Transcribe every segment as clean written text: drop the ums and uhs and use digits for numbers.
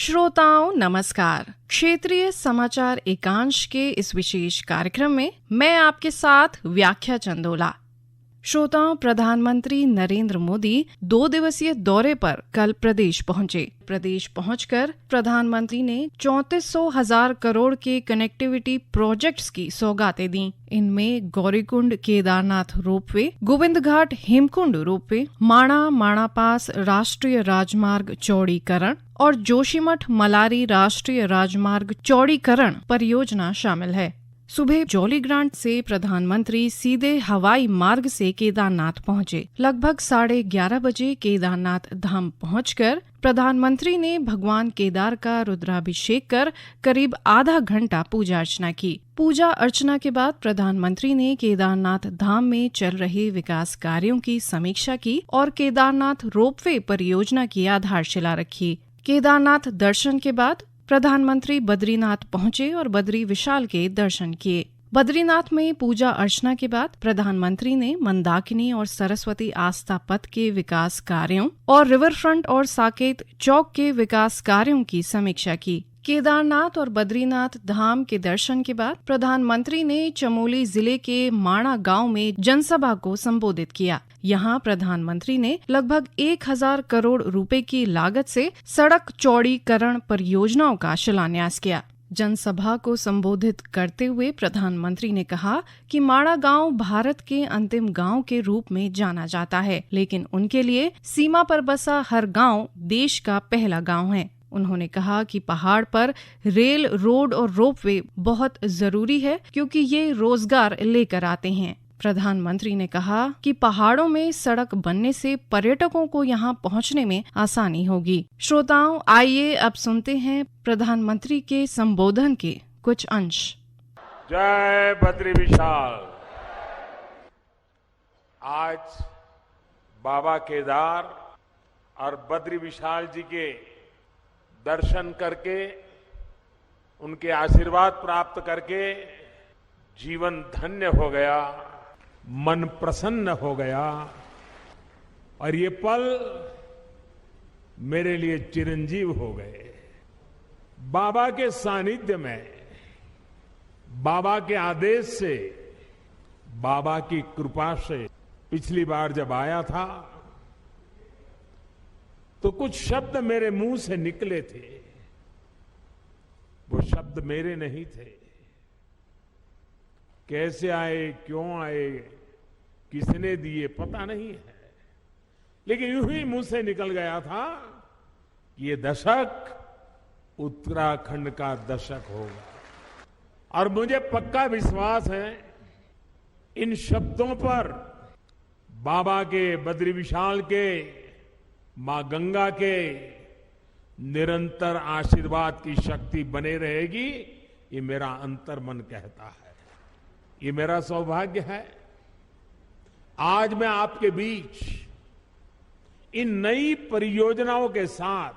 श्रोताओं नमस्कार। क्षेत्रीय समाचार एकांश के इस विशेष कार्यक्रम में मैं आपके साथ व्याख्या चंदोला। श्रोताओं, प्रधानमंत्री नरेंद्र मोदी 2 दिवसीय दौरे पर कल प्रदेश पहुंचे। प्रदेश पहुंचकर प्रधानमंत्री ने 3400 करोड़ के कनेक्टिविटी प्रोजेक्ट्स की सौगातें दी। इनमें गौरीकुंड केदारनाथ रोपवे, गोविंद घाट हेमकुंड रोपवे, माणा पास राष्ट्रीय राजमार्ग चौड़ीकरण और जोशीमठ मलारी राष्ट्रीय राजमार्ग चौड़ीकरण परियोजना शामिल है। सुबह जॉली ग्रांट से प्रधानमंत्री सीधे हवाई मार्ग से केदारनाथ पहुंचे। लगभग 11:30 बजे केदारनाथ धाम पहुंचकर प्रधानमंत्री ने भगवान केदार का रुद्राभिषेक कर करीब आधा घंटा पूजा अर्चना की। पूजा अर्चना के बाद प्रधानमंत्री ने केदारनाथ धाम में चल रहे विकास कार्यों की समीक्षा की और केदारनाथ रोपवे परियोजना की आधारशिला रखी। केदारनाथ दर्शन के बाद प्रधानमंत्री बद्रीनाथ पहुंचे और बद्री विशाल के दर्शन किए। बद्रीनाथ में पूजा अर्चना के बाद प्रधानमंत्री ने मंदाकिनी और सरस्वती आस्था पथ के विकास कार्यों और रिवर फ्रंट और साकेत चौक के विकास कार्यों की समीक्षा की। केदारनाथ और बद्रीनाथ धाम के दर्शन के बाद प्रधानमंत्री ने चमोली जिले के माणा गांव में जनसभा को संबोधित किया। यहाँ प्रधानमंत्री ने लगभग 1000 करोड़ रुपए की लागत से सड़क चौड़ीकरण परियोजनाओं का शिलान्यास किया। जनसभा को संबोधित करते हुए प्रधानमंत्री ने कहा कि माणा गांव भारत के अंतिम गांव के रूप में जाना जाता है, लेकिन उनके लिए सीमा पर बसा हर गांव देश का पहला गांव है। उन्होंने कहा कि पहाड़ पर रेल, रोड और रोपवे बहुत जरूरी है क्योंकि ये रोजगार लेकर आते हैं। प्रधानमंत्री ने कहा कि पहाड़ों में सड़क बनने से पर्यटकों को यहाँ पहुँचने में आसानी होगी। श्रोताओं, आइए अब सुनते हैं प्रधानमंत्री के संबोधन के कुछ अंश। जय बद्री विशाल। आज बाबा केदार और बद्री विशाल जी के दर्शन करके, उनके आशीर्वाद प्राप्त करके जीवन धन्य हो गया, मन प्रसन्न हो गया और ये पल मेरे लिए चिरंजीव हो गए। बाबा के सानिध्य में, बाबा के आदेश से, बाबा की कृपा से पिछली बार जब आया था तो कुछ शब्द मेरे मुंह से निकले थे। वो शब्द मेरे नहीं थे। कैसे आए, क्यों आए, किसने दिए पता नहीं है, लेकिन यूं ही मुंह से निकल गया था कि ये दशक उत्तराखंड का दशक होगा। और मुझे पक्का विश्वास है इन शब्दों पर बाबा के, बद्री विशाल के, मां गंगा के निरंतर आशीर्वाद की शक्ति बने रहेगी। ये मेरा अंतर्मन कहता है। ये मेरा सौभाग्य है आज मैं आपके बीच इन नई परियोजनाओं के साथ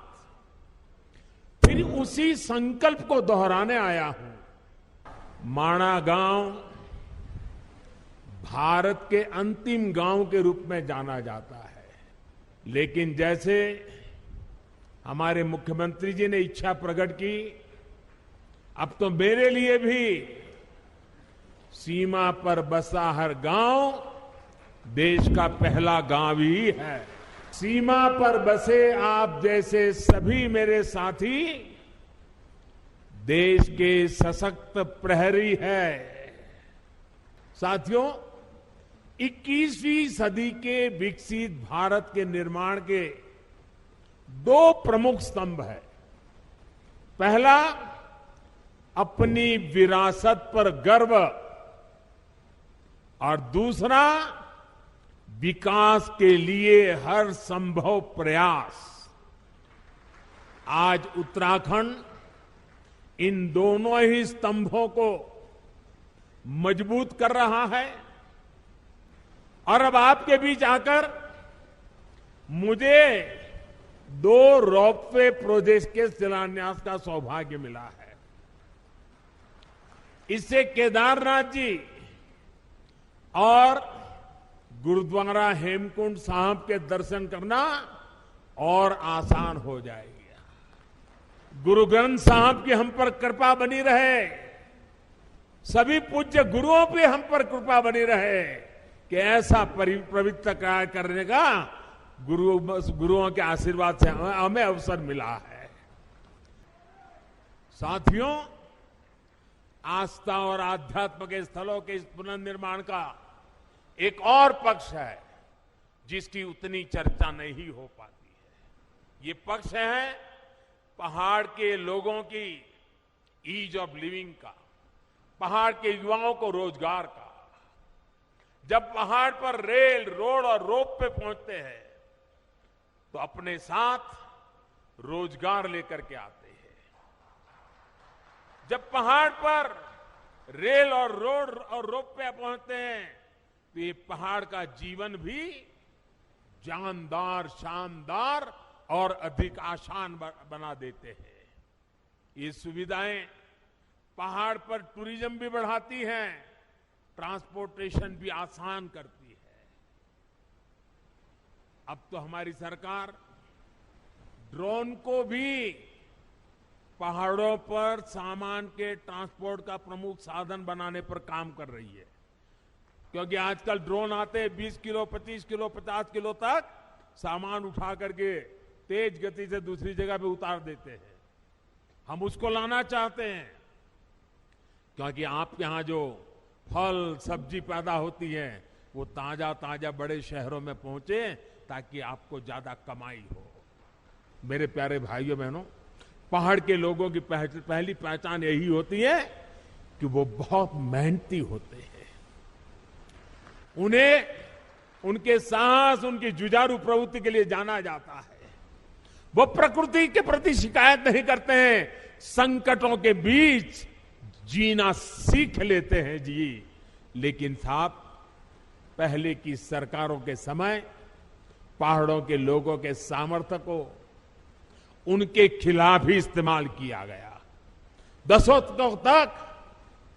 फिर उसी संकल्प को दोहराने आया हूं। माणा गांव भारत के अंतिम गांव के रूप में जाना जाता है, लेकिन जैसे हमारे मुख्यमंत्री जी ने इच्छा प्रकट की, अब तो मेरे लिए भी सीमा पर बसा हर गांव देश का पहला गांव ही है। सीमा पर बसे आप जैसे सभी मेरे साथी देश के सशक्त प्रहरी है। साथियों, 21वीं सदी के विकसित भारत के निर्माण के 2 प्रमुख स्तंभ है। पहला, अपनी विरासत पर गर्व और दूसरा, विकास के लिए हर संभव प्रयास। आज उत्तराखंड इन दोनों ही स्तंभों को मजबूत कर रहा है और अब आपके बीच आकर मुझे 2 रोपवे प्रोजेक्ट के शिलान्यास का सौभाग्य मिला है। इससे केदारनाथ जी और गुरुद्वारा हेमकुंड साहब के दर्शन करना और आसान हो जाएगा। गुरु ग्रंथ साहब की हम पर कृपा बनी रहे, सभी पूज्य गुरुओं पे हम पर कृपा बनी रहे कि ऐसा पवित्र कार्य करने का गुरुओं के आशीर्वाद से हमें अवसर मिला है। साथियों, आस्था और आध्यात्म के स्थलों के इस पुनर्निर्माण का एक और पक्ष है जिसकी उतनी चर्चा नहीं हो पाती है। ये पक्ष है पहाड़ के लोगों की ईज ऑफ लिविंग का, पहाड़ के युवाओं को रोजगार का। जब पहाड़ पर रेल, रोड और रोप पे पहुंचते हैं तो अपने साथ रोजगार लेकर के आते हैं। जब पहाड़ पर रेल और रोड और रोप पे पहुंचते हैं तो ये पहाड़ का जीवन भी जानदार, शानदार और अधिक आसान बना देते हैं। ये सुविधाएं पहाड़ पर टूरिज्म भी बढ़ाती हैं, ट्रांसपोर्टेशन भी आसान करती है। अब तो हमारी सरकार ड्रोन को भी पहाड़ों पर सामान के ट्रांसपोर्ट का प्रमुख साधन बनाने पर काम कर रही है, क्योंकि आजकल ड्रोन आते हैं 20 किलो, 25 किलो, 50 किलो तक सामान उठा करके तेज गति से दूसरी जगह पे उतार देते हैं। हम उसको लाना चाहते हैं क्योंकि आपके यहां जो फल सब्जी पैदा होती है वो ताजा ताजा बड़े शहरों में पहुंचे ताकि आपको ज्यादा कमाई हो। मेरे प्यारे भाइयों बहनों, पहाड़ के लोगों की पहली पहचान यही होती है कि वो बहुत मेहनती होते हैं। उन्हें उनके साहस, उनकी जुझारू प्रवृत्ति के लिए जाना जाता है। वो प्रकृति के प्रति शिकायत नहीं करते हैं, संकटों के बीच जीना सीख लेते हैं जी। लेकिन साहब, पहले की सरकारों के समय पहाड़ों के लोगों के सामर्थ्य को उनके खिलाफ ही इस्तेमाल किया गया। दशकों तक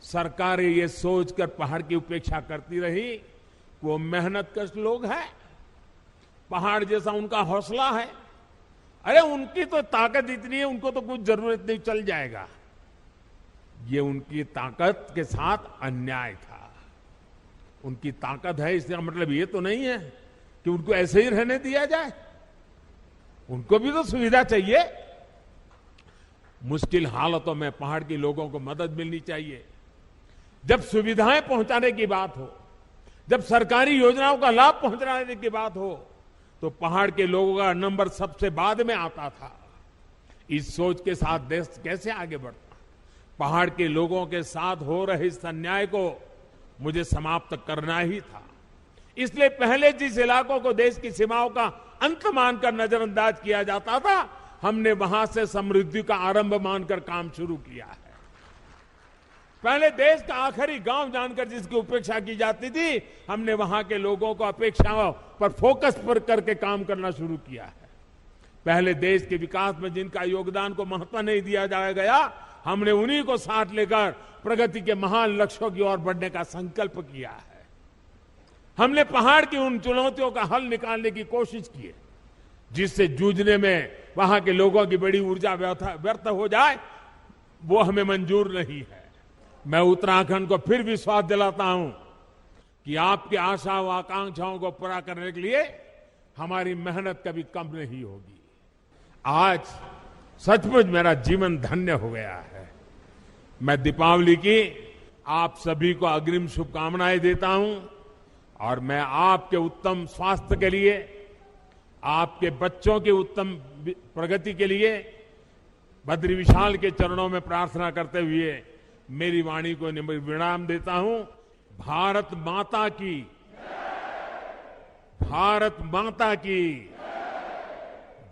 सरकारें ये सोचकर पहाड़ की उपेक्षा करती रही, वो मेहनतकश लोग हैं, पहाड़ जैसा उनका हौसला है, अरे उनकी तो ताकत इतनी है, उनको तो कुछ जरूरत नहीं, चल जाएगा। ये उनकी ताकत के साथ अन्याय था। उनकी ताकत है इसका मतलब ये तो नहीं है कि उनको ऐसे ही रहने दिया जाए, उनको भी तो सुविधा चाहिए। मुश्किल हालतों में पहाड़ के लोगों को मदद मिलनी चाहिए। जब सुविधाएं पहुंचाने की बात हो, जब सरकारी योजनाओं का लाभ पहुंचाने की बात हो, तो पहाड़ के लोगों का नंबर सबसे बाद में आता था। इस सोच के साथ देश कैसे आगे बढ़ता? पहाड़ के लोगों के साथ हो रहे इस अन्याय को मुझे समाप्त करना ही था। इसलिए पहले जिस इलाकों को देश की सीमाओं का अंत मानकर नजरअंदाज किया जाता था, हमने वहां से समृद्धि का आरंभ मानकर काम शुरू किया है। पहले देश का आखिरी गांव जानकर जिसकी उपेक्षा की जाती थी, हमने वहां के लोगों को अपेक्षाओं पर फोकस पर करके काम करना शुरू किया है। पहले देश के विकास में जिनका योगदान को महत्व नहीं दिया गया, हमने उन्हीं को साथ लेकर प्रगति के महान लक्ष्यों की ओर बढ़ने का संकल्प किया है। हमने पहाड़ की उन चुनौतियों का हल निकालने की कोशिश की है जिससे जूझने में वहां के लोगों की बड़ी ऊर्जा व्यर्थ हो जाए, वो हमें मंजूर नहीं है। मैं उत्तराखंड को फिर विश्वास दिलाता हूं कि आपकी आशा व आकांक्षाओं को पूरा करने के लिए हमारी मेहनत कभी कम नहीं होगी। आज सचमुच मेरा जीवन धन्य हो गया है। मैं दीपावली की आप सभी को अग्रिम शुभकामनाएं देता हूं और मैं आपके उत्तम स्वास्थ्य के लिए, आपके बच्चों की उत्तम प्रगति के लिए बद्री विशाल के चरणों में प्रार्थना करते हुए मेरी वाणी को विराम देता हूं। भारत माता की, भारत माता की,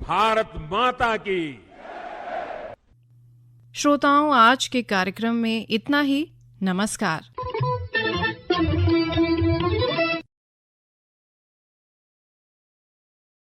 भारत माता की। श्रोताओं, आज के कार्यक्रम में इतना ही। नमस्कार।